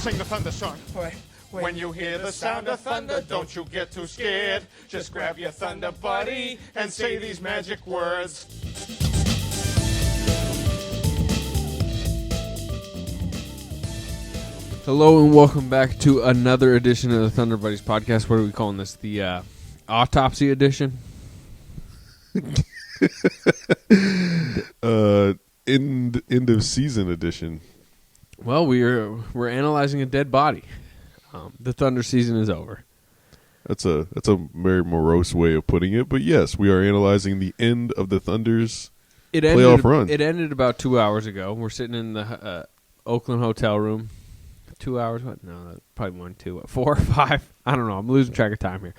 sing the thunder song. When you hear the sound of thunder, don't you get too scared. Just grab your thunder buddy and say these magic words. Hello and welcome back to another edition of the Thunder Buddies podcast. What are we calling this? The autopsy edition? End of season edition. Well, we're analyzing a dead body. The Thunder season is over. That's a very morose way of putting it, but yes, we are analyzing the end of the Thunder's playoff run. It ended about 2 hours ago. We're sitting in the Oakland hotel room. 2 hours? What? No, probably 1, 2, 4 or 5. I don't know. I'm losing track of time here.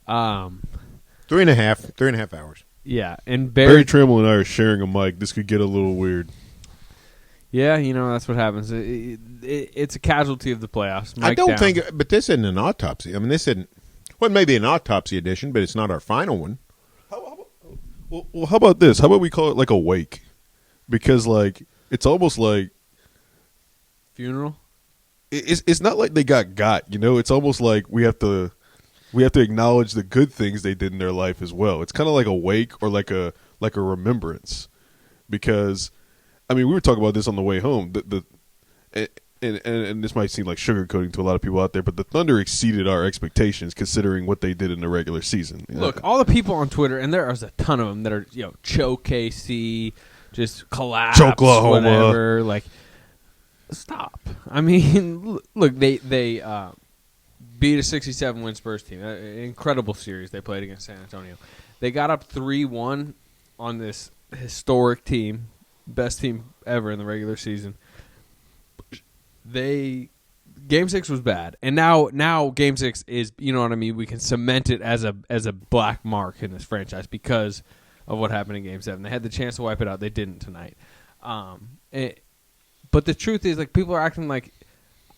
3.5 hours. Yeah, and Barry Trammell and I are sharing a mic. This could get a little weird. Yeah, you know, that's what happens. It's a casualty of the playoffs. I don't think, but this isn't an autopsy. I mean, this isn't, well, maybe an autopsy edition, but it's not our final one. Well, how about this? How about we call it like a wake? Because, like, it's almost like funeral. It's not like they got, you know? It's almost like we have to acknowledge the good things they did in their life as well. It's kind of like a wake or like a remembrance. Because, I mean, we were talking about this on the way home. And this might seem like sugarcoating to a lot of people out there, but the Thunder exceeded our expectations considering what they did in the regular season. Look, all the people on Twitter, and there is a ton of them that are, you know, choke KC, just collapse, Choklahoma, whatever. Like, stop. I mean, look, they beat a 67-win Spurs team. An incredible series they played against San Antonio. They got up 3-1 on this historic team. Best team ever in the regular season. Game 6 was bad, and now Game 6 is, you know what I mean. We can cement it as a black mark in this franchise because of what happened in Game 7. They had the chance to wipe it out, they didn't tonight. But the truth is, like, people are acting like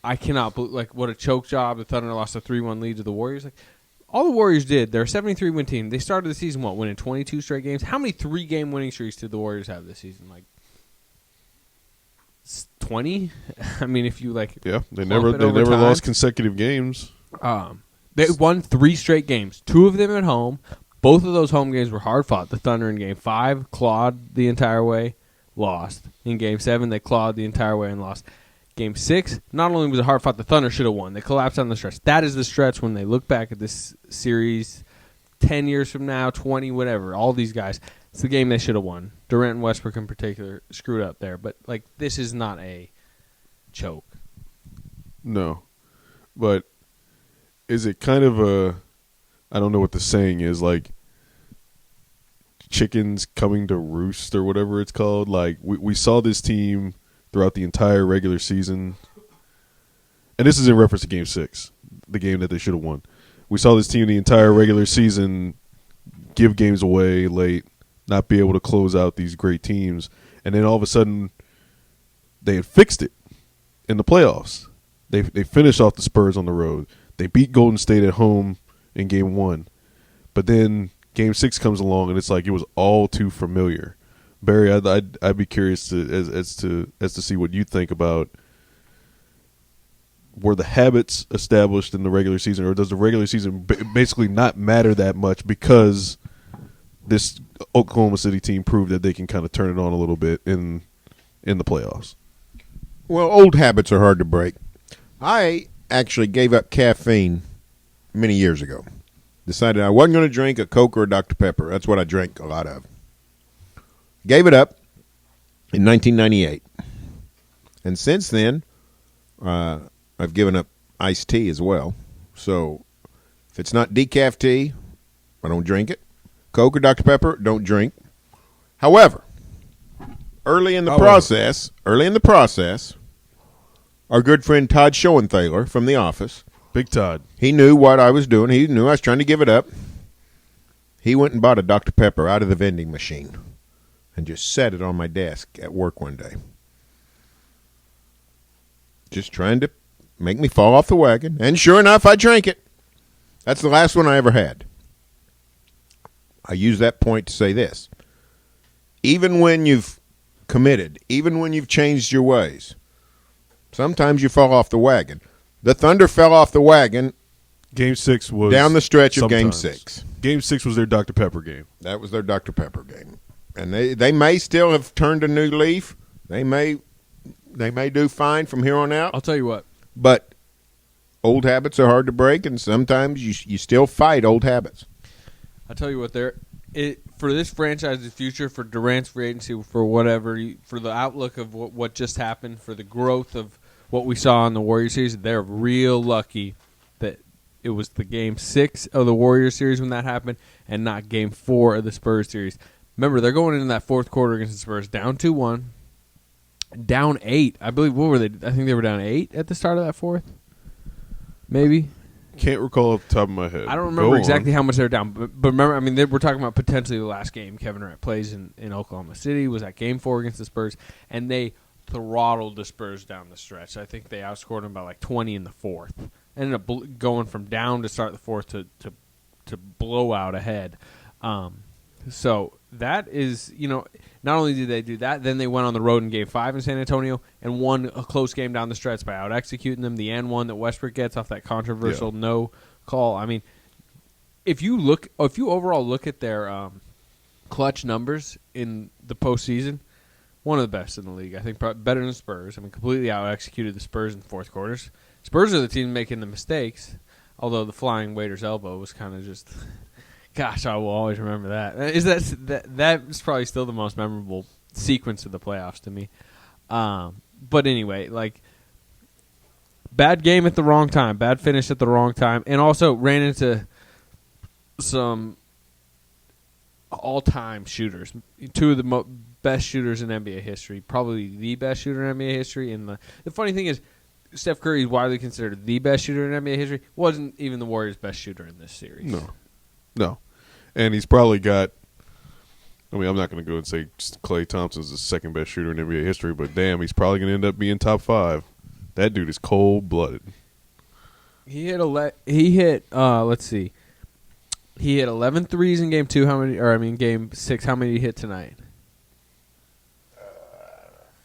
I cannot believe, like, what a choke job. The Thunder lost a 3-1 lead to the Warriors. Like, all the Warriors did, they're a 73-win team. They started the season winning 22 straight games. How many 3-game winning streaks did the Warriors have this season? Like 20. I mean, if you like, yeah, they never lost consecutive games. They won 3 straight games, 2 of them at home. Both of those home games were hard fought. The Thunder in Game 5 clawed the entire way, lost. In Game 7, they clawed the entire way and lost. Game 6, not only was it hard fought, the Thunder should have won. They collapsed on the stretch. That is the stretch when they look back at this series 10 years from now, 20, whatever, all these guys. It's the game they should have won. Durant and Westbrook in particular screwed up there. But, like, this is not a choke. No. But is it kind of a, I don't know what the saying is, like chickens coming to roost or whatever it's called? Like, we saw this team throughout the entire regular season. And this is in reference to Game 6, the game that they should have won. We saw this team the entire regular season give games away late, not be able to close out these great teams. And then all of a sudden, they had fixed it in the playoffs. They finished off the Spurs on the road. They beat Golden State at home in Game 1. But then Game 6 comes along, and it's like it was all too familiar. Barry, I'd be curious as to see what you think about, were the habits established in the regular season, or does the regular season basically not matter that much because this Oklahoma City team proved that they can kind of turn it on a little bit in the playoffs? Well, old habits are hard to break. I actually gave up caffeine many years ago. Decided I wasn't going to drink a Coke or a Dr. Pepper. That's what I drank a lot of. Gave it up in 1998. And since then, I've given up iced tea as well. So if it's not decaf tea, I don't drink it. Coke or Dr. Pepper, don't drink. However, early in the process, our good friend Todd Schoenthaler from The Office, Big Todd, he knew what I was doing. He knew I was trying to give it up. He went and bought a Dr. Pepper out of the vending machine and just set it on my desk at work one day. Just trying to make me fall off the wagon. And sure enough, I drank it. That's the last one I ever had. I use that point to say this. Even when you've committed, even when you've changed your ways, Sometimes you fall off the wagon. The Thunder fell off the wagon Game 6 was down the stretch of Game sometimes. 6. Game 6 was their Dr. Pepper game. That was their Dr. Pepper game. And they may still have turned a new leaf. They may do fine from here on out. I'll tell you what. But old habits are hard to break, and sometimes you still fight old habits. I'll tell you what. For this franchise's future, for Durant's free agency, for whatever, for the outlook of what just happened, for the growth of what we saw in the Warriors series, they're real lucky that it was the Game 6 of the Warriors series when that happened and not Game 4 of the Spurs series. Remember, they're going into that fourth quarter against the Spurs down 2-1, down 8. I believe, what were they? I think they were down 8 at the start of that fourth. Maybe. Can't recall off the top of my head. I don't remember exactly how much they were down. But remember, I mean, we're talking about potentially the last game Kevin Durant plays in Oklahoma City. Was that Game 4 against the Spurs. And they throttled the Spurs down the stretch. I think they outscored them by like 20 in the fourth. Ended up going from down to start the fourth to blow out ahead. So that is, not only did they do that, then they went on the road in Game 5 in San Antonio and won a close game down the stretch by out-executing them. The N1 that Westbrook gets off that controversial no call. I mean, if you overall look at their clutch numbers in the postseason, one of the best in the league. I think probably better than the Spurs. I mean, completely out-executed the Spurs in the fourth quarters. Spurs are the team making the mistakes, although the flying waiter's elbow was kind of just... Gosh, I will always remember that. That's probably still the most memorable sequence of the playoffs to me. But anyway, like, bad game at the wrong time, bad finish at the wrong time, and also ran into some all-time shooters. Two of the best shooters in NBA history, probably the best shooter in NBA history. And the funny thing is, Steph Curry is widely considered the best shooter in NBA history. Wasn't even the Warriors' best shooter in this series. No. And he's probably got – I mean, I'm not going to go and say Klay Thompson's the second best shooter in NBA history, but damn, he's probably going to end up being top 5. That dude is cold-blooded. He hit let's see. He hit 11 threes in Game 2. Game 6. How many did he hit tonight?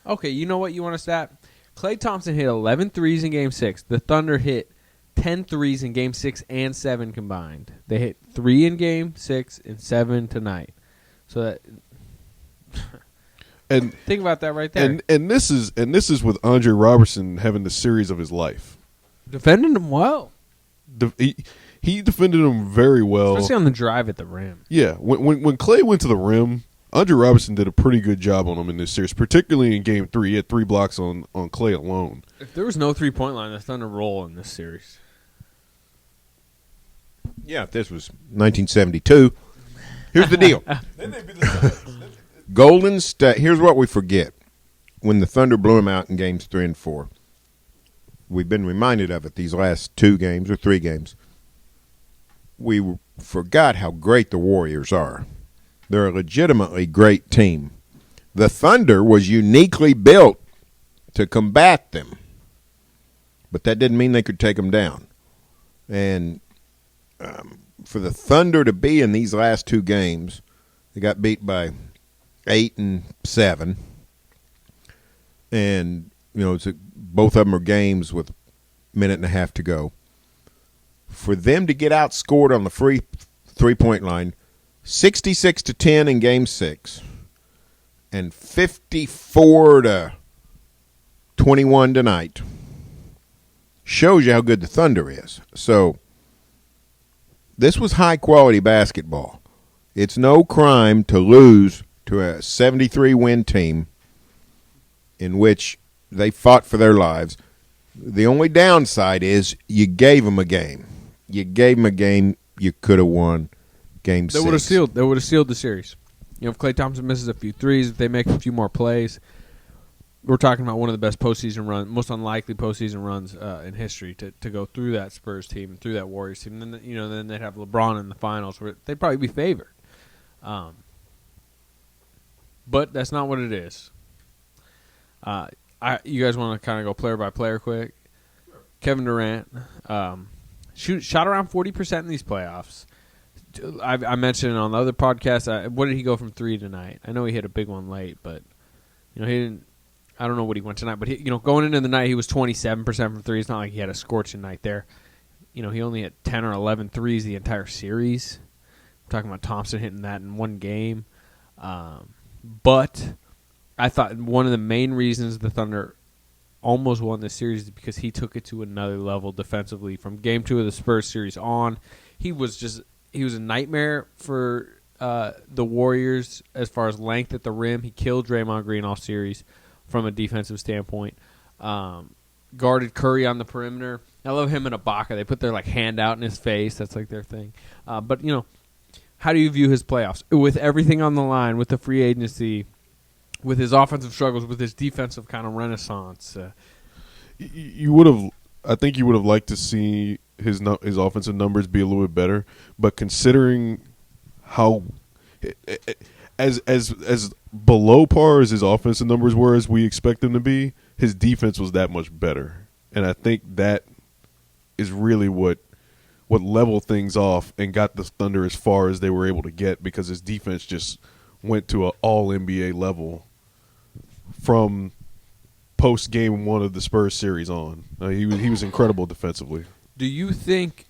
Okay, you know what? You want a stat? Klay Thompson hit 11 threes in Game 6. The Thunder hit 10 threes in Game 6 and 7 combined. They hit 3 in Game 6 and 7 tonight. So that and think about that right there. And this is with Andre Robertson having the series of his life. Defending him well. He defended him very well. Especially on the drive at the rim. Yeah. When Klay went to the rim, Andre Robertson did a pretty good job on him in this series, particularly in Game 3. He had 3 blocks on Klay alone. If there was no three-point line, the Thunder roll in this series. Yeah, if this was 1972. Here's the deal. Golden State, here's what we forget. When the Thunder blew him out in Games 3 and 4, we've been reminded of it these last 2 games or 3 games. We forgot how great the Warriors are. They're a legitimately great team. The Thunder was uniquely built to combat them, but that didn't mean they could take them down. And for the Thunder to be in these last 2 games, they got beat by 8 and 7. And, both of them are games with a minute and a half to go. For them to get outscored on the free three-point line, 66-10 in Game 6 and 54-21 tonight, shows you how good the Thunder is. So this was high-quality basketball. It's no crime to lose to a 73-win team in which they fought for their lives. The only downside is you gave them a game. You gave them a game you could have won. Game 6. They would have sealed the series. If Klay Thompson misses a few threes, if they make a few more plays, we're talking about one of the best postseason runs, most unlikely postseason runs in history to go through that Spurs team and through that Warriors team. And then they'd have LeBron in the finals, where they'd probably be favored. But that's not what it is. You guys want to kind of go player by player quick? Sure. Kevin Durant shot around 40% in these playoffs. I mentioned on the other podcast, what did he go from 3 tonight? I know he hit a big one late, but he didn't. I don't know what he went tonight, but going into the night, he was 27% from three. It's not like he had a scorching night there. He only hit 10 or 11 threes the entire series. I'm talking about Thompson hitting that in one game. But I thought one of the main reasons the Thunder almost won this series is because he took it to another level defensively. From Game 2 of the Spurs series on, he was a nightmare for the Warriors as far as length at the rim. He killed Draymond Green all series from a defensive standpoint. Guarded Curry on the perimeter. I love him and Ibaka. They put their hand out in his face. That's their thing. But how do you view his playoffs with everything on the line, with the free agency, with his offensive struggles, with his defensive kind of renaissance? You would have. I think you would have liked to see his offensive numbers be a little bit better. But considering how as below par as his offensive numbers were as we expect them to be, his defense was that much better. And I think that is really what leveled things off and got the Thunder as far as they were able to get, because his defense just went to an all-NBA level from post-game 1 of the Spurs series on. He was incredible defensively. Do you think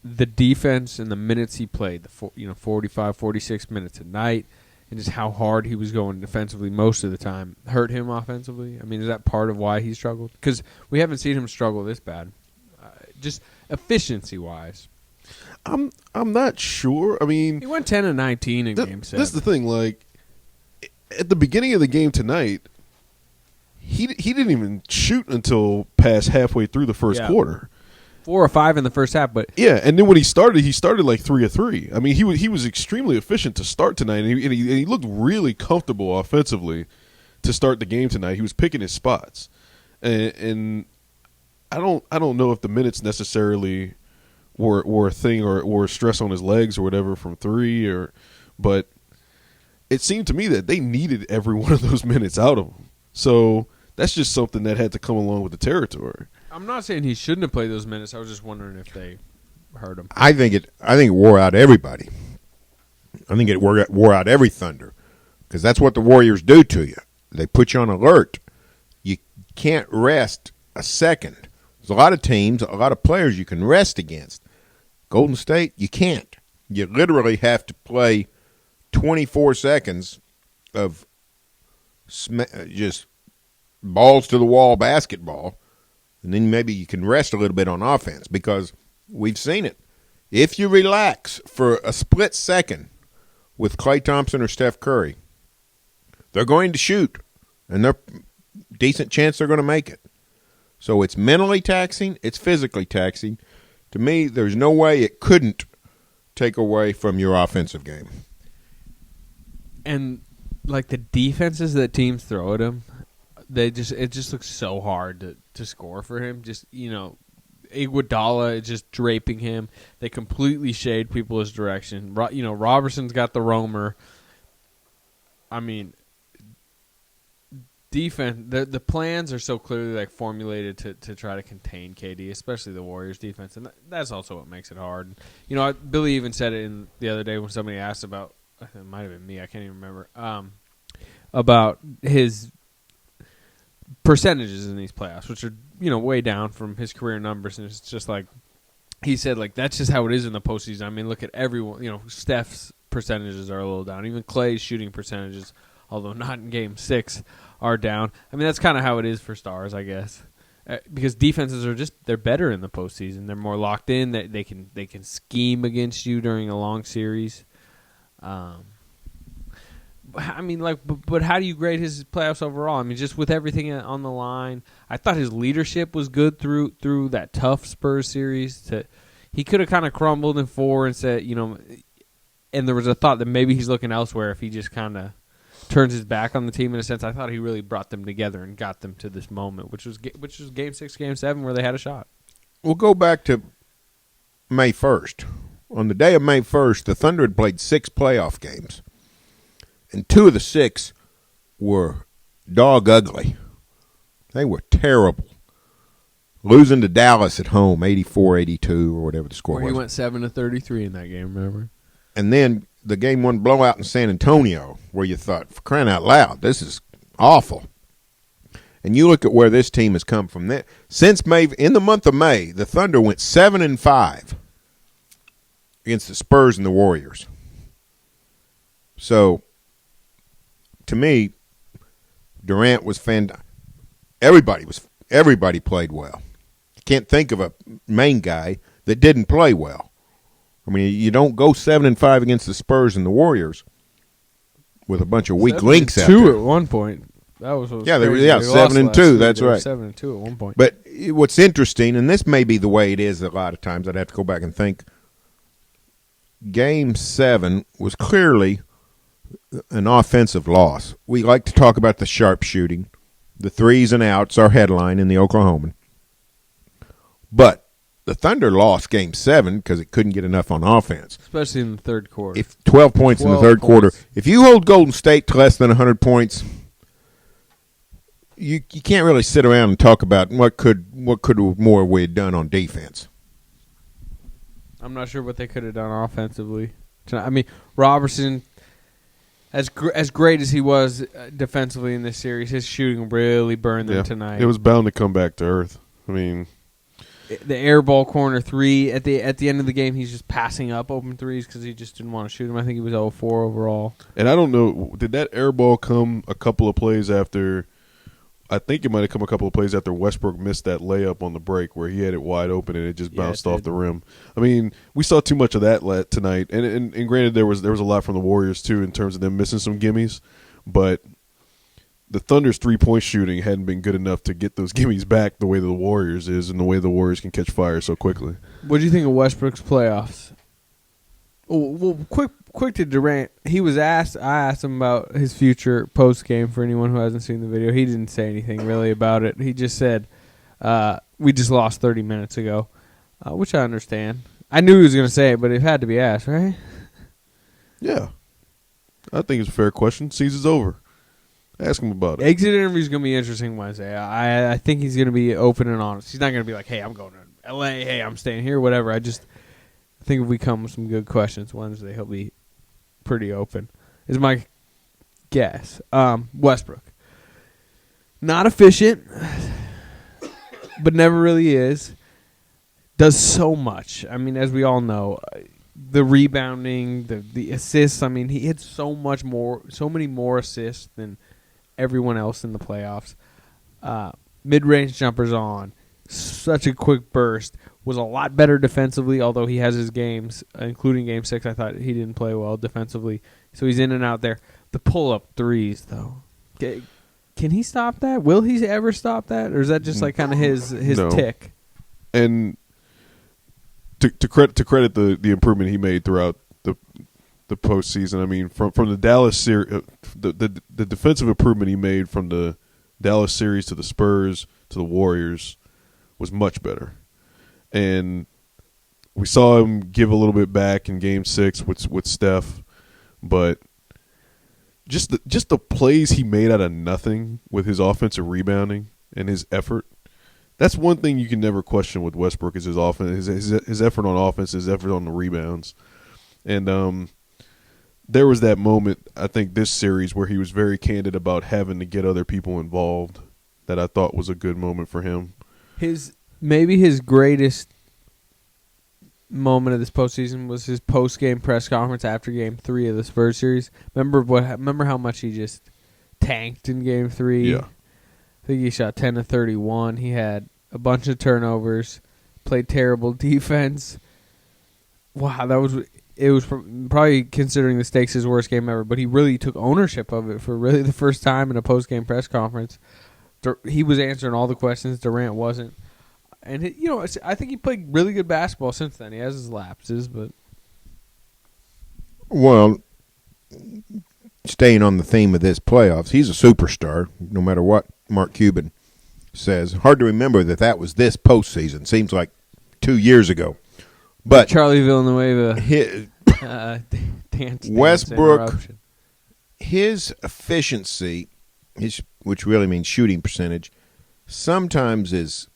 the defense and the minutes he played, 45, 46 minutes a night, and just how hard he was going defensively most of the time, hurt him offensively? I mean, is that part of why he struggled? Because we haven't seen him struggle this bad, just efficiency-wise. I'm not sure. I mean, he went 10 and 19 in Game 7. That's the thing. At the beginning of the game tonight, he didn't even shoot until past halfway through the first quarter. 4 or 5 in the first half, but yeah, and then when he started 3 of 3. I mean, he was extremely efficient to start tonight, and he looked really comfortable offensively to start the game tonight. He was picking his spots, and I don't know if the minutes necessarily were a thing or stress on his legs or whatever from 3, but it seemed to me that they needed every one of those minutes out of him. So that's just something that had to come along with the territory. I'm not saying he shouldn't have played those minutes. I was just wondering if they hurt him. I think it wore out everybody. I think it wore out every Thunder, because that's what the Warriors do to you. They put you on alert. You can't rest a second. There's a lot of teams, a lot of players you can rest against. Golden State, you can't. You literally have to play 24 seconds of just balls to the wall basketball, and then maybe you can rest a little bit on offense, because we've seen it. If you relax for a split second with Klay Thompson or Steph Curry, they're going to shoot, and they're decent chance they're going to make it. So it's mentally taxing, it's physically taxing. To me, there's no way it couldn't take away from your offensive game. And the defenses that teams throw at him, it just looks so hard to score for him. Just Iguodala is just draping him. They completely shade people his direction. Robertson's got the roamer. I mean, defense. The plans are so clearly formulated to try to contain KD, especially the Warriors' defense, and that's also what makes it hard. Billy even said it the other day when somebody asked about. It might have been me. I can't even remember. About his percentages in these playoffs, which are way down from his career numbers, and it's just he said that's just how it is in the postseason. I mean, look at everyone. Steph's percentages are a little down. Even Clay's shooting percentages, although not in Game 6, are down. I mean, that's kind of how it is for stars, I guess, because defenses are they're better in the postseason. They're more locked in. They can scheme against you during a long series. I mean, but how do you grade his playoffs overall? I mean, just with everything on the line, I thought his leadership was good through that tough Spurs series. He could have kind of crumbled in 4 and said, and there was a thought that maybe he's looking elsewhere if he just kind of turns his back on the team in a sense. I thought he really brought them together and got them to this moment, which was Game 6, Game 7, where they had a shot. We'll go back to May 1st. On the day of May 1st, the Thunder had played 6 playoff games, and 2 of the 6 were dog ugly. They were terrible. Losing to Dallas at home, 84-82 or whatever the score was. He went 7-33 in that game, remember? And then the Game 1 blowout in San Antonio, where you thought, for crying out loud, this is awful. And you look at where this team has come from. Since May, in the month of May, the Thunder went 7-5 against the Spurs and the Warriors. So, to me, Durant was fantastic. Everybody played well. You can't think of a main guy that didn't play well. I mean, you don't go 7-5 against the Spurs and the Warriors with a bunch of weak links out there. 7-2 at one point. That was what was they were crazy. They lost 7-2. last week. That's They were right. 7-2 at one point. But what's interesting, and this may be the way it is a lot of times, I'd have to go back and think. Game 7 was clearly an offensive loss. We like to talk about the sharpshooting. The threes and outs are headline in the Oklahoman. But the Thunder lost Game 7 because it couldn't get enough on offense. Especially in the third quarter. If 12 points in the third quarter. If you hold Golden State to less than 100 points, you can't really sit around and talk about what could more we had done on defense. I'm not sure what they could have done offensively. I mean, Robertson, as great as he was defensively in this series, his shooting really burned them tonight. It was bound to come back to earth. I mean, the air ball corner three at the end of the game, he's just passing up open threes because he just didn't want to shoot them. I think he was 0-4 overall. And I don't know, did that air ball come a couple of plays after? I think it might have come a couple of plays after Westbrook missed that layup on the break where he had it wide open and it just bounced off the rim. I mean, we saw too much of that tonight. And granted, there was a lot from the Warriors too in terms of them missing some gimmies, but the Thunder's 3-point shooting hadn't been good enough to get those gimmies back the way the Warriors is and the way the Warriors can catch fire so quickly. What do you think of Westbrook's playoffs? Well, quick to Durant. He was asked. I asked him about his future post game. For anyone who hasn't seen the video, he didn't say anything really about it. He just said, "We just lost 30 minutes ago," which I understand. I knew he was going to say it, but it had to be asked, right? Yeah, I think it's a fair question. Season's over. Ask him about it. Exit interview is going to be interesting Wednesday. I think he's going to be open and honest. He's not going to be like, "Hey, I'm going to L.A. Hey, I'm staying here." Whatever. I think if we come with some good questions Wednesday, he'll be pretty open, is my guess. Westbrook. Not efficient, but never really is. Does so much. I mean, as we all know, the rebounding, the assists. I mean, he hits so many more assists than everyone else in the playoffs. Mid-range jumpers on. Such a quick burst. Was a lot better defensively, although he has his games, including Game 6. I thought he didn't play well defensively. So he's in and out there. The pull-up threes, though. Can he stop that? Will he ever stop that? Or is that just like kind of his No. tick? And to credit the improvement he made throughout the postseason. I mean, from the Dallas series, the defensive improvement he made from the Dallas series to the Spurs to the Warriors was much better. And we saw him give a little bit back in Game 6 with Steph, but just the plays he made out of nothing with his offensive rebounding and his effort. That's one thing you can never question with Westbrook is his offense, his effort on offense, his effort on the rebounds. And there was that moment, I think, this series where he was very candid about having to get other people involved that I thought was a good moment for him. Maybe his greatest moment of this postseason was his post-game press conference after Game 3 of the Spurs series. Remember how much he just tanked in Game 3? Yeah. I think he shot 10 of 31. He had a bunch of turnovers, played terrible defense. Wow, it was probably, considering the stakes, his worst game ever, but he really took ownership of it for really the first time in a post-game press conference. He was answering all the questions. Durant wasn't. And, I think he played really good basketball since then. He has his lapses, but... Well, staying on the theme of this playoffs, he's a superstar, no matter what Mark Cuban says. Hard to remember that was this postseason. Seems like 2 years ago. But Charlie Villanueva dance Westbrook, interruption. His efficiency, which really means shooting percentage, sometimes is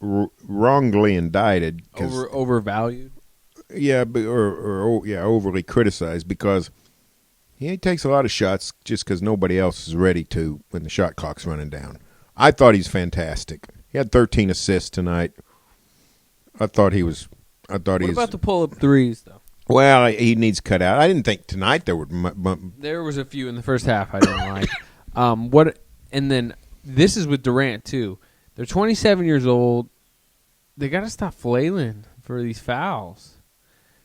wrongly indicted. Overvalued? Yeah, or overly criticized because He takes a lot of shots just because nobody else is ready to when the shot clock's running down. I thought he's fantastic. He had 13 assists tonight. I thought he was. What about the pull-up threes, though? Well, he needs cut out. I didn't think tonight there were. There was a few in the first half I didn't like. And then this is with Durant too. They're 27 years old. They got to stop flailing for these fouls.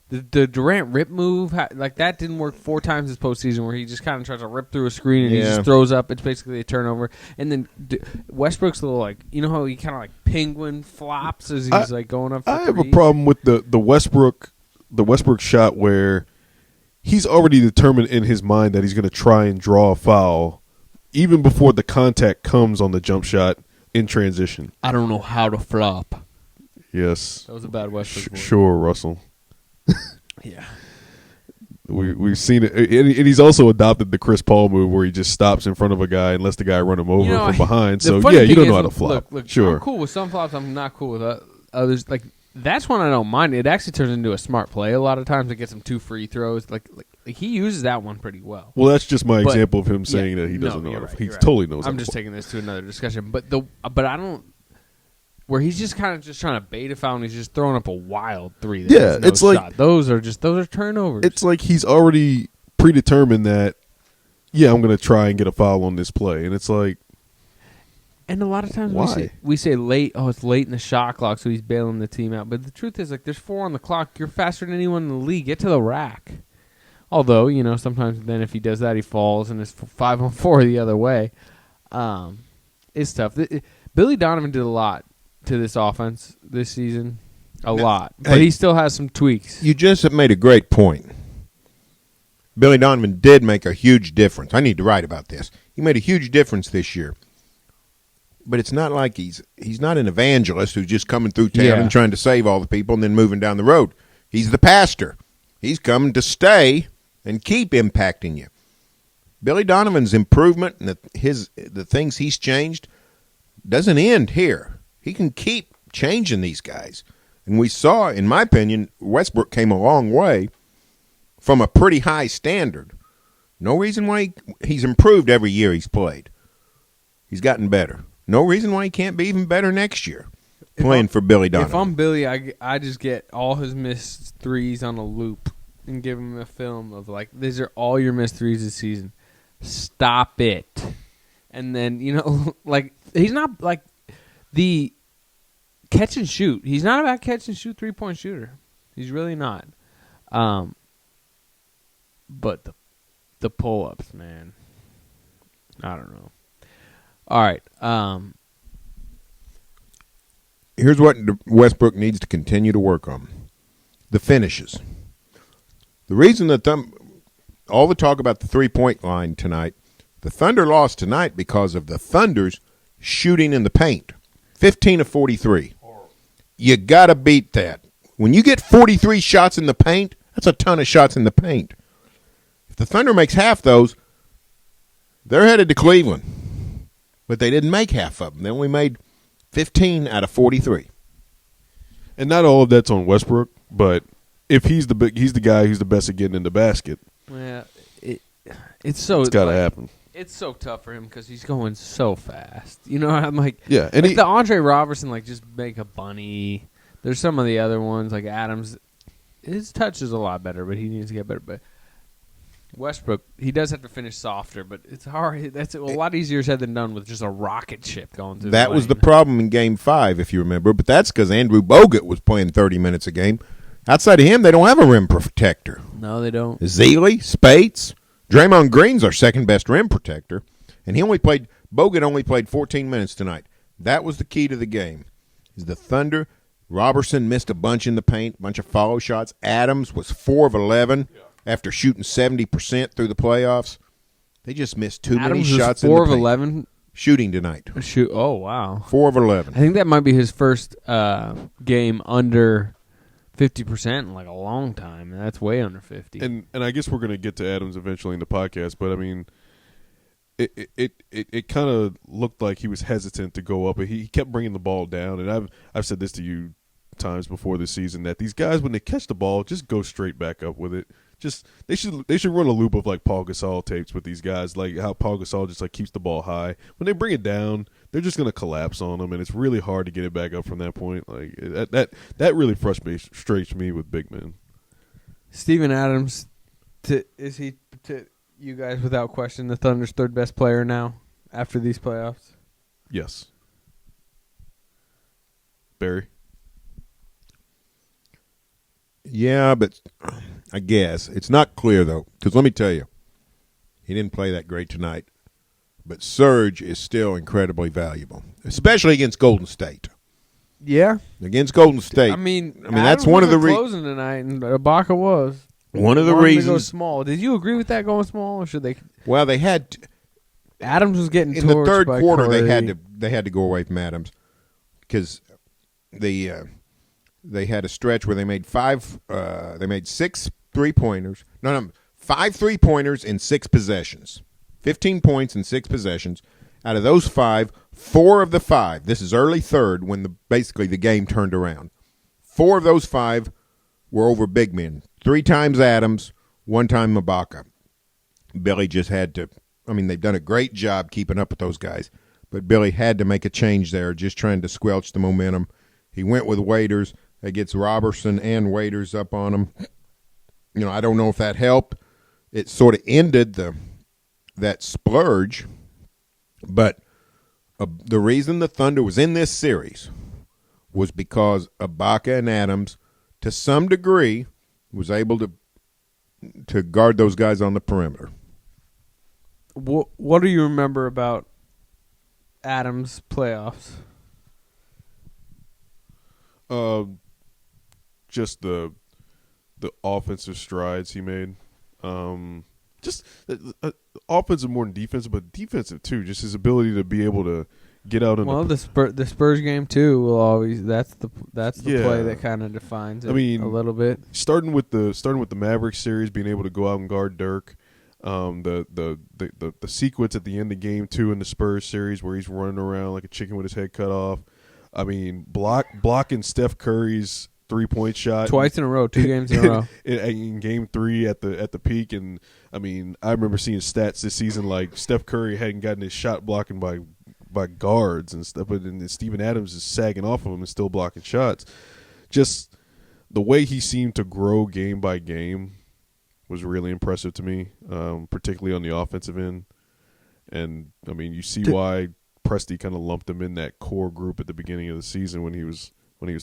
The Durant rip move, like that didn't work 4 times this postseason where he just kind of tries to rip through a screen and he just throws up. It's basically a turnover. And then Westbrook's little how he kind of like penguin flops as he's like going up for I have three? a problem with the Westbrook shot where he's already determined in his mind that he's going to try and draw a foul even before the contact comes on the jump shot in transition. I don't know how to flop. Yes. That was a bad Westbrook. Sure, Russell. Yeah. We've seen it, and he's also adopted the Chris Paul move where he just stops in front of a guy and lets the guy run him over from behind. So you don't know how to flop. Look, sure, I'm cool with some flops. I'm not cool with others. Like that's one I don't mind. It actually turns into a smart play a lot of times. It gets him 2 free throws. Like he uses that one pretty well. Well, that's just my example of him saying that he doesn't know. He totally knows. I'm just taking this to another discussion. But I don't. Where he's just kind of just trying to bait a foul and he's just throwing up a wild three. It's shot. Like those are turnovers. It's like he's already predetermined that. Yeah, I'm going to try and get a foul on this play, and it's like. And a lot of times why? we say late. Oh, it's late in the shot clock, so he's bailing the team out. But the truth is, like, there's 4 on the clock. You're faster than anyone in the league. Get to the rack. Although sometimes then if he does that, he falls and it's 5-on-4 the other way. It's tough. Billy Donovan did a lot to this offense this season, a lot, but he still has some tweaks. You just have made a great point. Billy Donovan did make a huge difference. I need to write about this. He made a huge difference this year, but it's not like he's not an evangelist who's just coming through town and trying to save all the people and then moving down the road. He's the pastor. He's coming to stay and keep impacting you. Billy Donovan's improvement and the things he's changed doesn't end here. He can keep changing these guys. And we saw, in my opinion, Westbrook came a long way from a pretty high standard. No reason why he's improved every year he's played. He's gotten better. No reason why he can't be even better next year playing for Billy Donovan. If I'm Billy, I just get all his missed threes on a loop and give him a film of, like, these are all your missed threes this season. Stop it. And then, like, he's not, like, the catch and shoot. He's not about catch and shoot 3-point shooter. He's really not. But the pull-ups, man. I don't know. All right. Here's what Westbrook needs to continue to work on. The finishes. The reason that all the talk about the 3-point line tonight, the Thunder lost tonight because of the Thunder's shooting in the paint. 15 of 43. You got to beat that. When you get 43 shots in the paint, that's a ton of shots in the paint. If the Thunder makes half those, they're headed to Cleveland. But they didn't make half of them. They only made 15 out of 43. And not all of that's on Westbrook, but if he's the guy who's the best at getting in the basket, it's got to happen. It's so tough for him because he's going so fast. I'm like, and the Andre Robertson, like, just make a bunny. There's some of the other ones, like Adams. His touch is a lot better, but he needs to get better. But Westbrook, he does have to finish softer, but it's hard. That's a lot easier said than done with just a rocket ship going through. That was the problem in Game 5, if you remember. But that's because Andrew Bogut was playing 30 minutes a game. Outside of him, they don't have a rim protector. No, they don't. Zealy, Spates. Draymond Green's our second-best rim protector, and Bogut only played 14 minutes tonight. That was the key to the game. Is the Thunder, Robertson missed a bunch in the paint, a bunch of follow shots. Adams was 4 of 11 after shooting 70% through the playoffs. They just missed too many shots in the paint. 4 of 11? Shooting tonight. Oh, wow. 4 of 11. I think that might be his first game under 50% in like a long time, and that's way under 50. And I guess we're going to get to Adams eventually in the podcast, but I mean, it kind of looked like he was hesitant to go up. He kept bringing the ball down, and I've said this to you times before this season that these guys, when they catch the ball, just go straight back up with it. Just they should run a loop of like Paul Gasol tapes with these guys, like how Paul Gasol just like keeps the ball high. When they bring it down, they're just gonna collapse on them, and it's really hard to get it back up from that point. Like that really frustrates me with big men. Steven Adams, is he to you guys without question the Thunder's third best player now after these playoffs? Yes. Barry. Yeah, but I guess it's not clear though, because let me tell you, he didn't play that great tonight. But Serge is still incredibly valuable, especially against Golden State. Yeah, Against Golden State. I mean that's one of the closing tonight, and Ibaka was one of the wanted to go reasons. small. Did you agree with that going small, or should they? Well, they had Adams was getting in the torched third by quarter. Curry. They had to go away from Adams because they had a stretch where they made 6 3-pointers. No, 5 3-pointers in 6 possessions. 15 points in 6 possessions. Out of those 5, 4 of the 5. This is early third when basically the game turned around. 4 of those 5 were over big men. 3 times Adams, 1 time Ibaka. Billy just had to. I mean, they've done a great job keeping up with those guys, but Billy had to make a change there, just trying to squelch the momentum. He went with Waiters. That gets Robertson and Waiters up on him. I don't know if that helped. It sort of ended that splurge, but the reason the Thunder was in this series was because Ibaka and Adams, to some degree, was able to guard those guys on the perimeter. What do you remember about Adams' playoffs? Just the offensive strides he made. Just offensive more than defensive, but defensive too. Just his ability to be able to get out. The Spurs game too will always that's the Yeah. play that kind of defines it. I mean, a little bit. Starting with the Mavericks series, being able to go out and guard Dirk. The sequence at the end of game 2 in the Spurs series where he's running around like a chicken with his head cut off. I mean, blocking Steph Curry's 3-point shot Twice in a row, 2 games in a row. in game 3 at the peak. And I mean, I remember seeing stats this season like Steph Curry hadn't gotten his shot blocking by guards and stuff, but then Steven Adams is sagging off of him and still blocking shots. Just the way he seemed to grow game by game was really impressive to me, particularly on the offensive end. And I mean, you see why Presti kind of lumped him in that core group at the beginning of the season when he was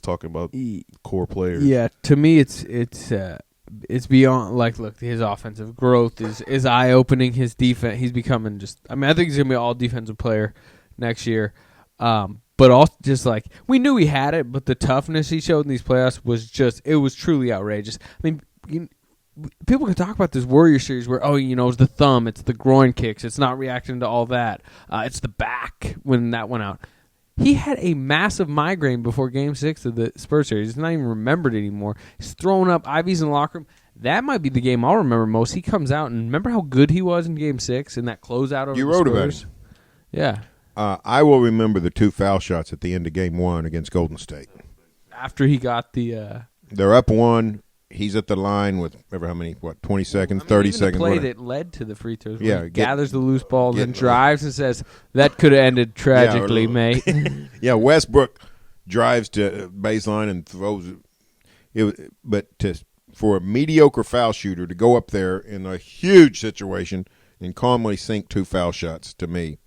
talking about core players. Yeah, to me, it's beyond look, his offensive growth is eye opening. His defense, he's becoming I think he's gonna be an all defensive player next year. But also just we knew he had it, but the toughness he showed in these playoffs was truly outrageous. I mean, people can talk about this Warrior series where, it's the thumb, it's the groin kicks, it's not reacting to all that. It's the back when that went out. He had a massive migraine before Game 6 of the Spurs series. He's not even remembered anymore. He's throwing up IVs in the locker room. That might be the game I'll remember most. He comes out, and remember how good he was in Game 6 in that closeout over the Spurs? You wrote about it. Yeah. I will remember the 2 foul shots at the end of Game 1 against Golden State. After he got the... They're up 1. He's at the line with 20 seconds, 30 seconds. The play whatever. that led to the free throws. Yeah, He gathers the loose ball, then drives and says, that could have ended tragically, mate. Yeah, Westbrook drives to baseline and throws it. For a mediocre foul shooter to go up there in a huge situation and calmly sink 2 foul shots, to me,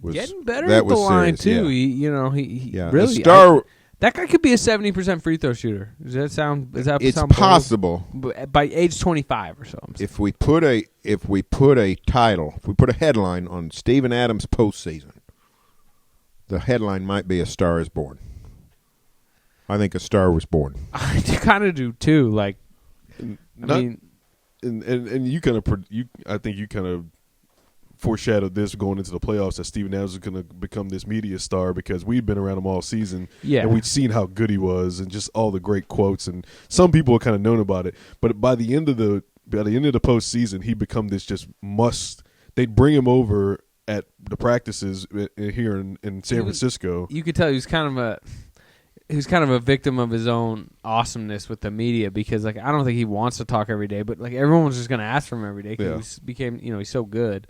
was getting better at the line serious, too. Yeah. He Yeah. really. The star. That guy could be a 70% free throw shooter. Does that sound? It's possible by age 25 or so. if we put a headline on Steven Adams' postseason, the headline might be "A Star Is Born." I think a star was born. I kind of do too. And you kind of I think you kind of foreshadowed this going into the playoffs that Steven Adams is going to become this media star because we'd been around him all season, and we'd seen how good he was and just all the great quotes, and some people have kind of known about it. But by the end of the postseason, he become this just must. They'd bring him over at the practices here in San Francisco. You could tell he was kind of who's kind of a victim of his own awesomeness with the media because like I don't think he wants to talk every day, but like everyone was just going to ask for him every day because he's so good.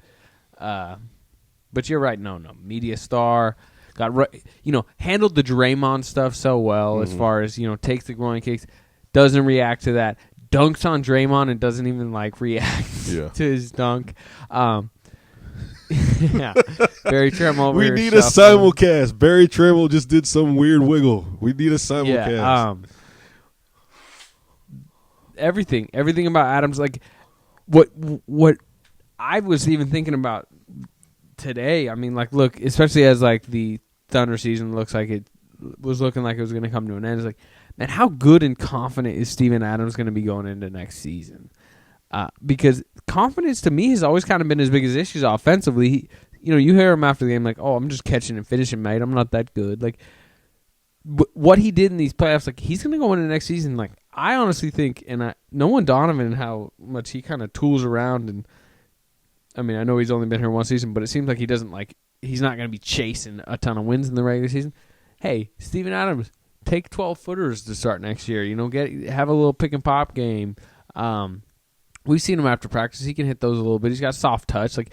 But you're right. No, media star handled the Draymond stuff so well as far as takes the groin kicks, doesn't react to that, dunks on Draymond and doesn't even like react to his dunk. Yeah, Barry Tremble over We here need a shuffling. simulcast. Barry Tremble just did some weird wiggle. We need a simulcast. Yeah, everything about Adams, like what I was even thinking about today. I mean, like, look, especially as like the Thunder season looks like it was looking like it was going to come to an end. It's like, man, how good and confident is Steven Adams going to be going into next season? Because confidence to me has always kind of been his biggest issues offensively. You hear him after the game like, "Oh, I'm just catching and finishing, mate. I'm not that good." Like, what he did in these playoffs, like he's going to go into next season. Like, I honestly think, and knowing Donovan and how much he kind of tools around, and I mean, I know he's only been here one season, but it seems like he's not going to be chasing a ton of wins in the regular season. Hey, Steven Adams, take 12-footers to start next year. Have a little pick and pop game. We've seen him after practice. He can hit those a little bit. He's got soft touch. Like,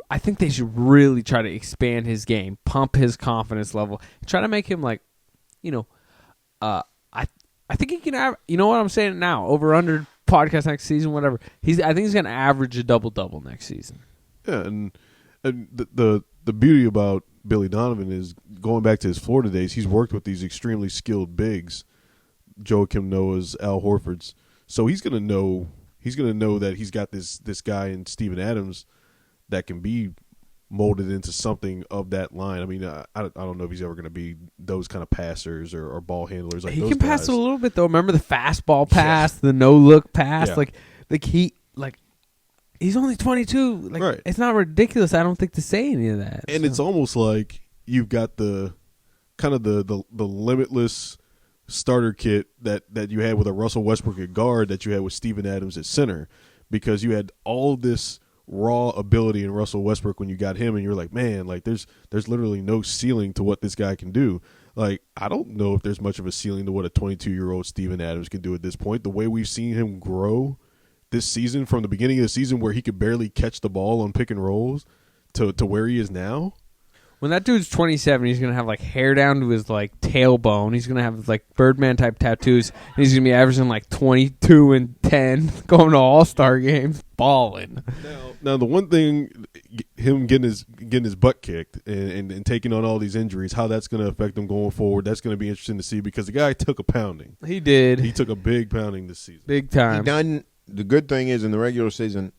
I think they should really try to expand his game, pump his confidence level, try to make him like, I think he can have. You know what I'm saying now? Over under podcast next season, whatever. I think he's going to average a double next season. Yeah, and the beauty about Billy Donovan is going back to his Florida days. He's worked with these extremely skilled bigs, Joakim Noah's, Al Horford's. So he's going to know. He's going to know that he's got this guy in Steven Adams that can be molded into something of that line. I mean, I don't know if he's ever going to be those kind of passers or ball handlers like he those can pass guys. a little bit though. Remember the fastball pass, the no look pass, he's only 22. Like, right. It's not ridiculous. I don't think to say any of that. And it's almost like you've got the kind of the limitless starter kit that you had with a Russell Westbrook at guard that you had with Steven Adams at center, because you had all this raw ability in Russell Westbrook when you got him, and you're like, man, like there's literally no ceiling to what this guy can do. Like, I don't know if there's much of a ceiling to what a 22-year-old Steven Adams can do at this point. The way we've seen him grow this season, from the beginning of the season where he could barely catch the ball on pick and rolls to where he is now. When that dude's 27, he's going to have, like, hair down to his, like, tailbone. He's going to have, like, Birdman-type tattoos. And he's going to be averaging, like, 22 and 10, going to all-star games, balling. Now the one thing, him getting his butt kicked and taking on all these injuries, how that's going to affect him going forward, that's going to be interesting to see, because the guy took a pounding. He did. He took a big pounding this season. Big time. The good thing is, in the regular season,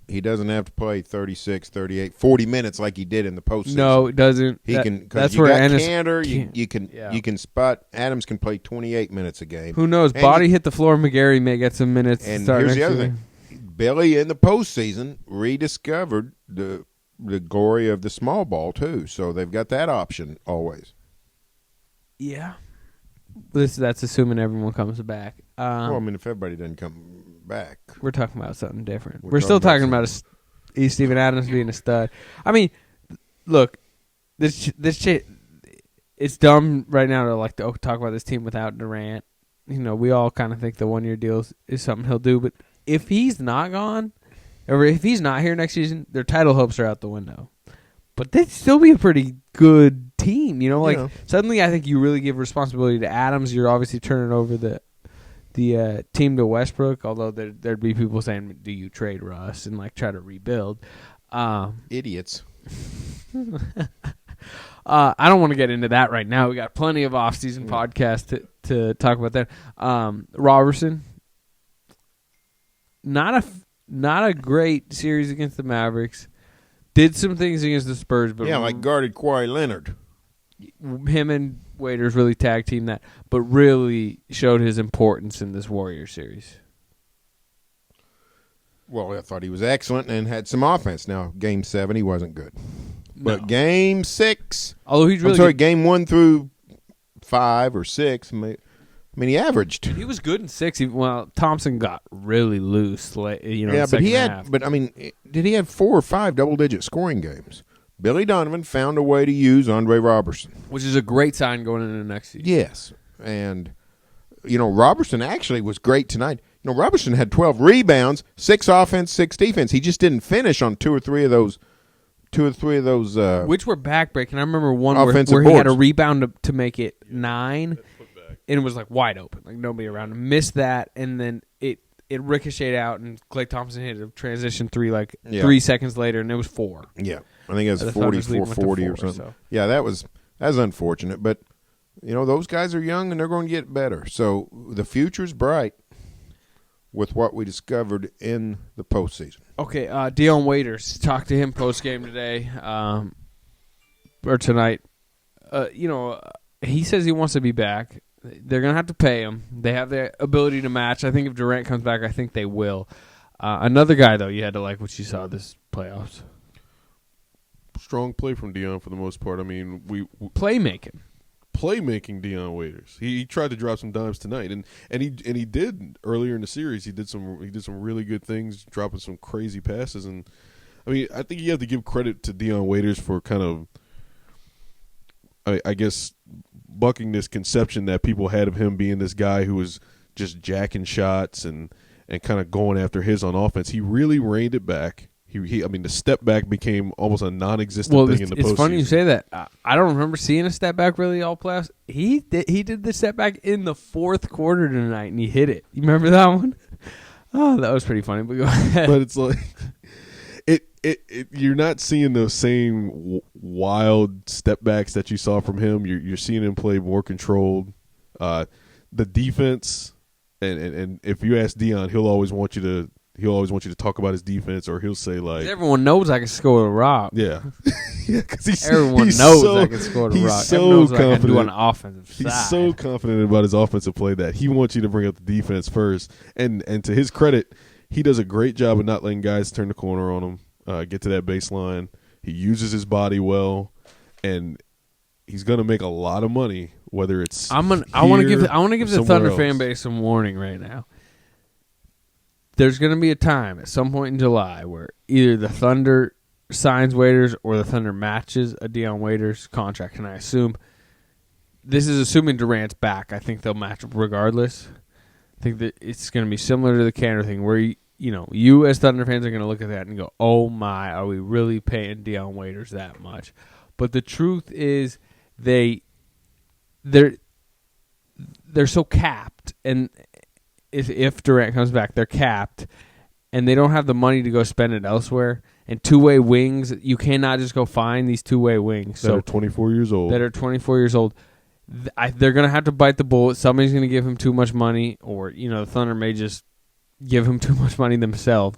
he doesn't have to play 36, 38, 40 minutes like he did in the postseason. No, it doesn't. He can, because that's you where got Ennis Cantor, you can spot. Adams can play 28 minutes a game. Who knows? And Body hit the floor. McGarry may get some minutes. And to start here's the next other year. thing: Billy in the postseason rediscovered the glory of the small ball too. So they've got that option always. Yeah. That's assuming everyone comes back. Well, I mean, if everybody doesn't come back, We're talking about something different. We're We're still talking talking about about Steven Adams being a stud. I mean, look, this shit. It's dumb right now to talk about this team without Durant. We all kind of think the 1-year deal is something he'll do, but if he's not gone, or if he's not here next season, their title hopes are out the window. But they'd still be a pretty good team, Suddenly, I think you really give responsibility to Adams. You're obviously turning over the team to Westbrook, although there'd be people saying, do you trade Russ and try to rebuild? idiots. I don't want to get into that right now. We got plenty of off-season podcasts to talk about that. Robertson, not a great series against the Mavericks. Did some things against the Spurs, but like guarded Kawhi Leonard. Him and Waiters really tag team that, but really showed his importance in this Warriors series. Well, I thought he was excellent and had some offense. Now, Game 7, he wasn't good. But No. Game 6, Although he's really I'm sorry, good. Game 1 through 5 or 6, he averaged. He was good in 6. Thompson got really loose. Yeah, the but he second had. half. But did he have 4 or 5 double-digit scoring games? Billy Donovan found a way to use Andre Robertson. Which is a great sign going into the next season. Yes, And, Robertson actually was great tonight. Robertson had 12 rebounds, 6 offense, 6 defense. He just didn't finish on two or three of those. Which were backbreaking. I remember one where offensive he had a boards. rebound to make it 9, and it was like wide open, like nobody around him. Missed that, and then it ricocheted out, and Klay Thompson hit a transition 3 3 seconds later, and it was 4. Yeah, I think it was The Thunder's leading 44-40 with the or 4, something. so. Yeah, that's unfortunate, but those guys are young and they're going to get better. So the future's bright with what we discovered in the postseason. Okay, Dion Waiters, talked to him post-game today, or tonight. He says he wants to be back. They're going to have to pay him. They have the ability to match. I think if Durant comes back, I think they will. Another guy, though, you had to like what you saw this playoffs. Strong play from Dion for the most part. I mean, we Playmaking Dion Waiters. He tried to drop some dimes tonight, and he did earlier in the series. He did some really good things, dropping some crazy passes. And I mean, I think you have to give credit to Dion Waiters for kind of, I guess, bucking this conception that people had of him being this guy who was just jacking shots and kind of going after his on offense. He really reined it back. The step back became almost a non-existent thing in the postseason. It's funny you say that. I don't remember seeing a step back really all playoffs. He did the step back in the fourth quarter tonight, and he hit it. You remember that one? Oh, that was pretty funny. But go ahead. But it's like you're not seeing those same wild step backs that you saw from him. You're seeing him play more controlled. The defense, and if you ask Dion, he'll always want you to talk about his defense, or he'll say like, everyone knows I can score the rock. yeah, yeah, because everyone knows I can score the rock. He's so everyone knows confident. I can do on the offensive side. He's so confident about his offensive play that he wants you to bring up the defense first. And to his credit, he does a great job of not letting guys turn the corner on him, get to that baseline. He uses his body well, and he's going to make a lot of money. Whether it's I want to give the Thunder else. fan base some warning right now. There's going to be a time at some point in July where either the Thunder signs Waiters or the Thunder matches a Dion Waiters contract. And I assume this is assuming Durant's back. I think they'll match regardless. I think that it's going to be similar to the Cantor thing where, you as Thunder fans are going to look at that and go, oh my, are we really paying Dion Waiters that much? But the truth is they're so capped, and if Durant comes back, they're capped, and they don't have the money to go spend it elsewhere. And two-way wings, you cannot just go find these two-way wings. That are 24 years old. They're going to have to bite the bullet. Somebody's going to give him too much money, or the Thunder may just give him too much money themselves.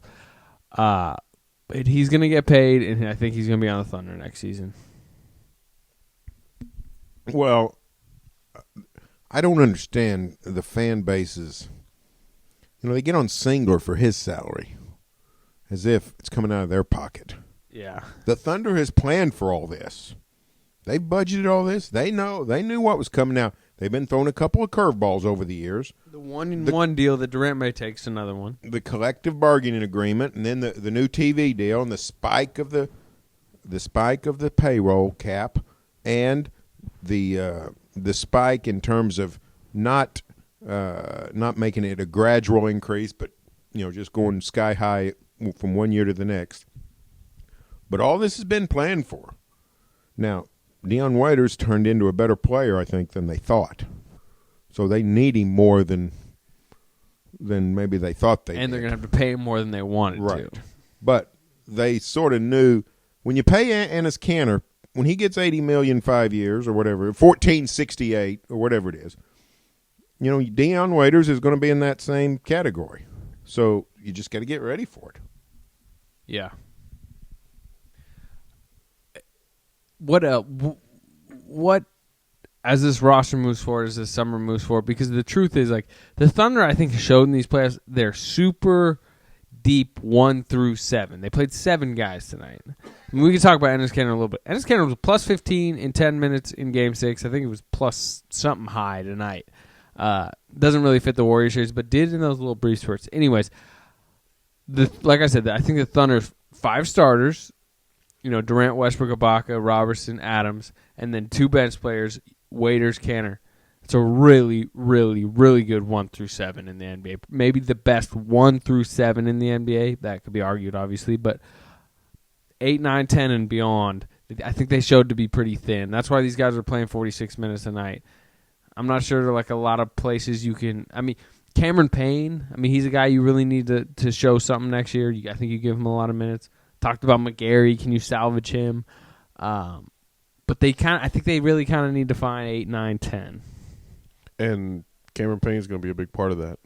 But he's going to get paid, and I think he's going to be on the Thunder next season. Well, I don't understand the fan bases. They get on Singler for his salary as if it's coming out of their pocket. Yeah. The Thunder has planned for all this. They've budgeted all this. They knew what was coming out. They've been throwing a couple of curveballs over the years. The one deal that Durant may takes another one. The collective bargaining agreement, and then the new TV deal, and the spike of the payroll cap, and the spike in terms of not making it a gradual increase, but just going sky high from one year to the next. But all this has been planned for. Now, Dion Waiters turned into a better player, I think, than they thought. So they need him more than maybe they thought they did. And they're going to have to pay him more than they wanted to. But they sort of knew when you pay Ennis Cantor, when he gets $80 million 5 years or whatever, $14.68 or whatever it is, Dion Waiters is going to be in that same category. So you just got to get ready for it. Yeah. What as this roster moves forward, as this summer moves forward, because the truth is, like, the Thunder, I think, showed in these playoffs, they're super deep 1 through 7. They played 7 guys tonight. I mean, we can talk about Ennis Cantor a little bit. Ennis Cantor was plus 15 in 10 minutes in Game 6. I think it was plus something high tonight. Doesn't really fit the Warriors series, but did in those little brief spurts. Anyways, like I said, I think the Thunder's 5 starters, Durant, Westbrook, Ibaka, Robertson, Adams, and then 2 bench players, Waiters, Cantor. It's a really, really, really good 1 through 7 in the NBA. Maybe the best 1 through 7 in the NBA. That could be argued, obviously, but 8, 9, 10, and beyond, I think they showed to be pretty thin. That's why these guys are playing 46 minutes a night. I'm not sure there are like a lot of places you can. I mean, Cameron Payne. I mean, he's a guy you really need to show something next year. I think you give him a lot of minutes. Talked about McGarry. Can you salvage him? But I think they really kind of need to find 8, 9, 10. And Cameron Payne's going to be a big part of that.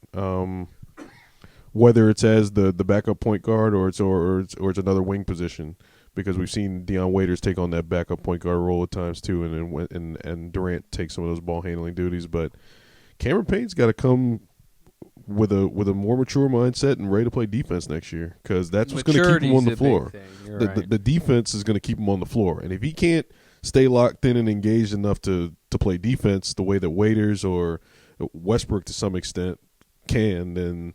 Whether it's as the backup point guard or it's another wing position, because we've seen Deion Waiters take on that backup point guard role at times too, and Durant take some of those ball handling duties. But Cameron Payne's got to come with a more mature mindset and ready to play defense next year, because that's what's going to keep him on the floor. The defense is going to keep him on the floor, and if he can't stay locked in and engaged enough to play defense the way that Waiters or Westbrook to some extent can, then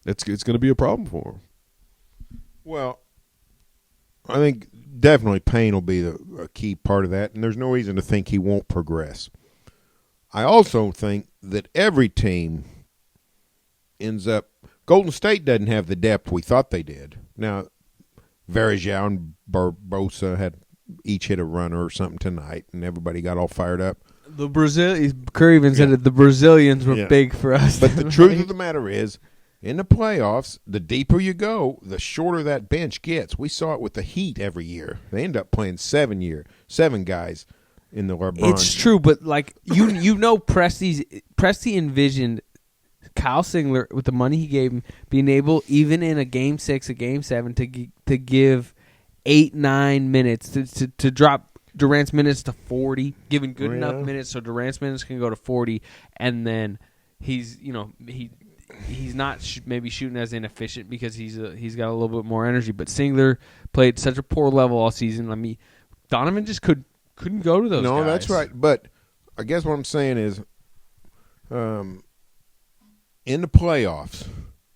it's going to be a problem for him. Well, I think definitely Payne will be a key part of that, and there's no reason to think he won't progress. I also think that every team ends up – Golden State doesn't have the depth we thought they did. Now, Varejao and Barbosa had each hit a runner or something tonight, and everybody got all fired up. The Curry even said it, the Brazilians were big for us. But the truth of the matter is, in the playoffs, the deeper you go, the shorter that bench gets. We saw it with the Heat every year. They end up playing 7 guys in the LeBron. It's true, but like you know, Presti envisioned Kyle Singler, with the money he gave him, being able, even in a Game 6, a Game 7, to give 8, 9 minutes to drop Durant's minutes to 40, giving good enough minutes so Durant's minutes can go to 40, and then he's not maybe shooting as inefficient because he's got a little bit more energy. But Singler played such a poor level all season. I mean, Donovan just couldn't go to those guys. No, that's right. But I guess what I'm saying is, in the playoffs,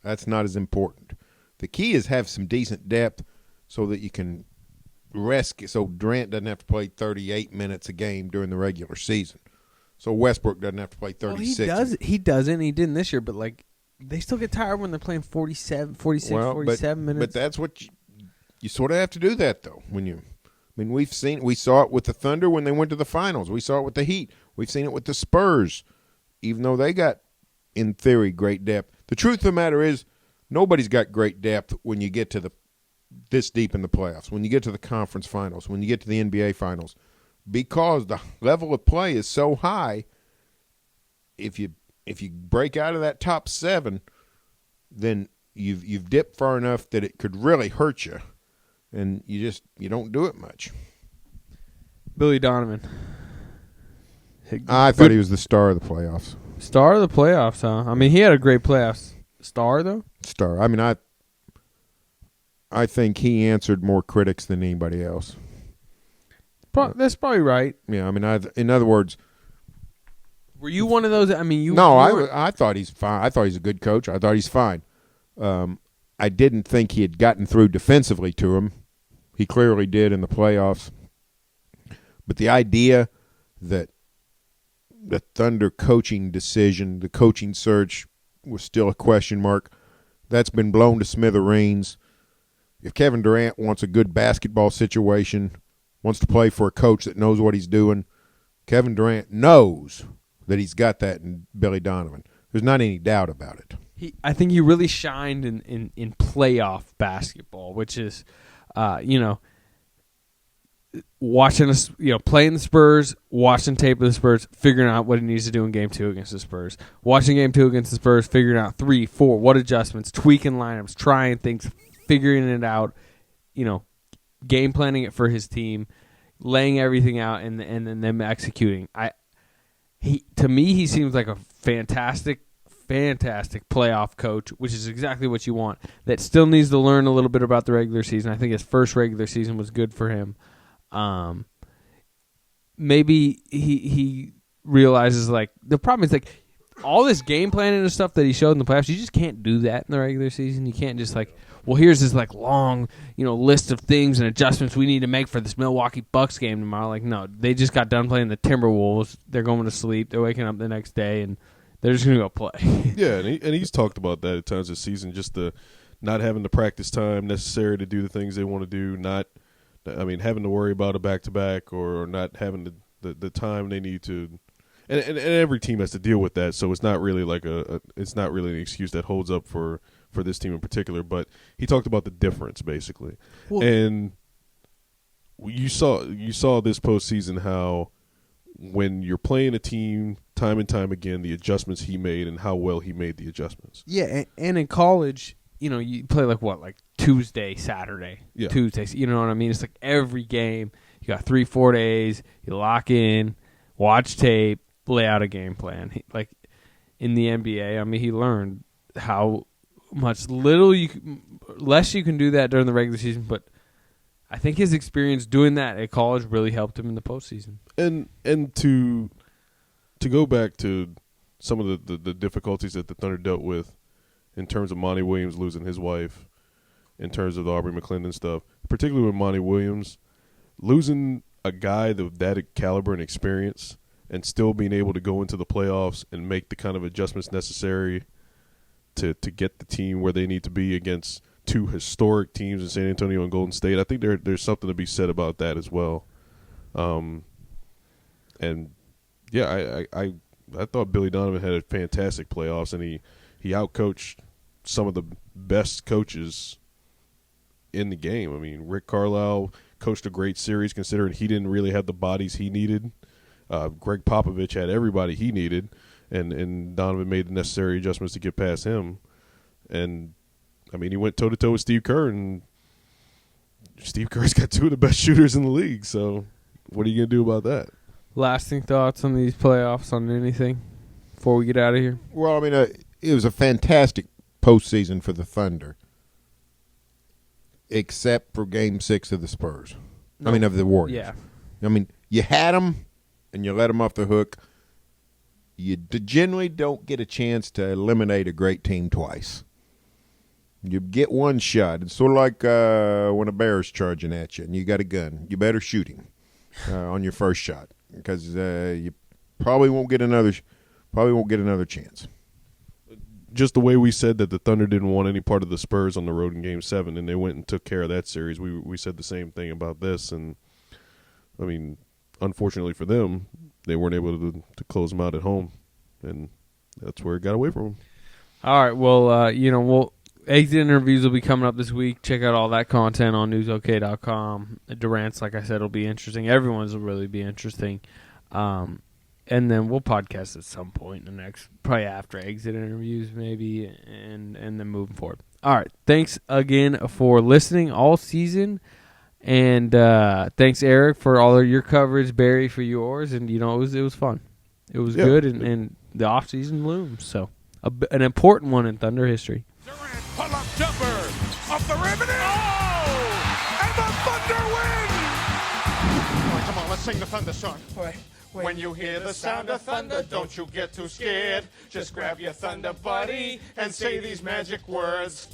that's not as important. The key is have some decent depth so that you can rest. So Durant doesn't have to play 38 minutes a game during the regular season. So Westbrook doesn't have to play 36. Well, he doesn't. He didn't this year, but like they still get tired when they're playing 47 minutes. But that's what you sort of have to do that though. We saw it with the Thunder when they went to the finals. We saw it with the Heat. We've seen it with the Spurs, even though they got, in theory, great depth. The truth of the matter is, nobody's got great depth when you get to this deep in the playoffs, when you get to the conference finals, when you get to the NBA finals, because the level of play is so high. If you break out of that top 7, then you've dipped far enough that it could really hurt you, and you don't do it much. Billy Donovan. I thought he was the star of the playoffs. Star of the playoffs, huh? I mean, he had a great playoffs. Star, though? Star. I mean, I think he answered more critics than anybody else. That's probably right. Yeah, I mean, in other words, were you one of those? I mean, I thought he's fine. I thought he's a good coach. I thought he's fine. I didn't think he had gotten through defensively to him. He clearly did in the playoffs. But the idea that the Thunder coaching decision, the coaching search, was still a question mark, that's been blown to smithereens. If Kevin Durant wants a good basketball situation, wants to play for a coach that knows what he's doing, Kevin Durant knows that he's got that in Billy Donovan. There's not any doubt about it. I think he really shined in playoff basketball, which is, watching us, playing the Spurs, watching tape of the Spurs, figuring out what he needs to do in Game 2 against the Spurs. Watching Game 2 against the Spurs, figuring out 3, 4, what adjustments, tweaking lineups, trying things, figuring it out, game planning it for his team, laying everything out, and then them executing. To me, he seems like a fantastic playoff coach, which is exactly what you want. That still needs to learn a little bit about the regular season. I think his first regular season was good for him. Maybe he realizes, like, the problem is, like, all this game planning and stuff that he showed in the playoffs, you just can't do that in the regular season. You can't just, like, well, here's this like long, list of things and adjustments we need to make for this Milwaukee Bucks game tomorrow. Like, no, they just got done playing the Timberwolves. They're going to sleep. They're waking up the next day, and they're just going to go play. Yeah, and he's talked about that at times this season, just the not having the practice time necessary to do the things they want to do, having to worry about a back-to-back or not having the time they need to. And every team has to deal with that, so it's not really like it's not really an excuse that holds up for this team in particular. But he talked about the difference basically, and you saw this postseason how when you're playing a team time and time again, the adjustments he made and how well he made the adjustments. Yeah, and in college, you play like Tuesday, Saturday, yeah. Tuesday. You know what I mean? It's like every game you got 3-4 days. You lock in, watch tape, lay out a game plan. Like in the NBA, he learned how much less you can do that during the regular season, but I think his experience doing that at college really helped him in the postseason. And to go back to some of the difficulties that the Thunder dealt with in terms of Monty Williams losing his wife, in terms of the Aubrey McClendon stuff, particularly with Monty Williams, losing a guy of that caliber and experience and still being able to go into the playoffs and make the kind of adjustments necessary to get the team where they need to be against two historic teams in San Antonio and Golden State. I think there's something to be said about that as well. And yeah, I thought Billy Donovan had a fantastic playoffs, and he outcoached some of the best coaches in the game. Rick Carlisle coached a great series considering he didn't really have the bodies he needed. Greg Popovich had everybody he needed, and Donovan made the necessary adjustments to get past him. And he went toe-to-toe with Steve Kerr, and Steve Kerr's got two of the best shooters in the league. So what are you going to do about that? Lasting thoughts on these playoffs, on anything before we get out of here? Well, it was a fantastic postseason for the Thunder, except for Game 6 of the Spurs. Of the Warriors. Yeah. You had them, and you let them off the hook. You generally don't get a chance to eliminate a great team twice. You get one shot. It's sort of like when a bear's charging at you and you got a gun. You better shoot him on your first shot because you probably won't get another chance. Just the way we said that the Thunder didn't want any part of the Spurs on the road in Game 7, and they went and took care of that series. We said the same thing about this, and unfortunately for them, they weren't able to close them out at home, and that's where it got away from them. All right, well, exit interviews will be coming up this week. Check out all that content on newsok.com. Durant's, like I said, will be interesting. Everyone's will really be interesting. And then we'll podcast at some point in the next, probably after exit interviews maybe, and then moving forward. All right, thanks again for listening all season. And thanks, Eric, for all of your coverage, Barry, for yours. And, it was fun. It was good, and the offseason looms. So an important one in Thunder history. Durant, pull-up jumper, off the rim, and and the Thunder win! All right, come on, let's sing the Thunder song. When you hear the sound of thunder, don't you get too scared. Just grab your Thunder buddy and say these magic words.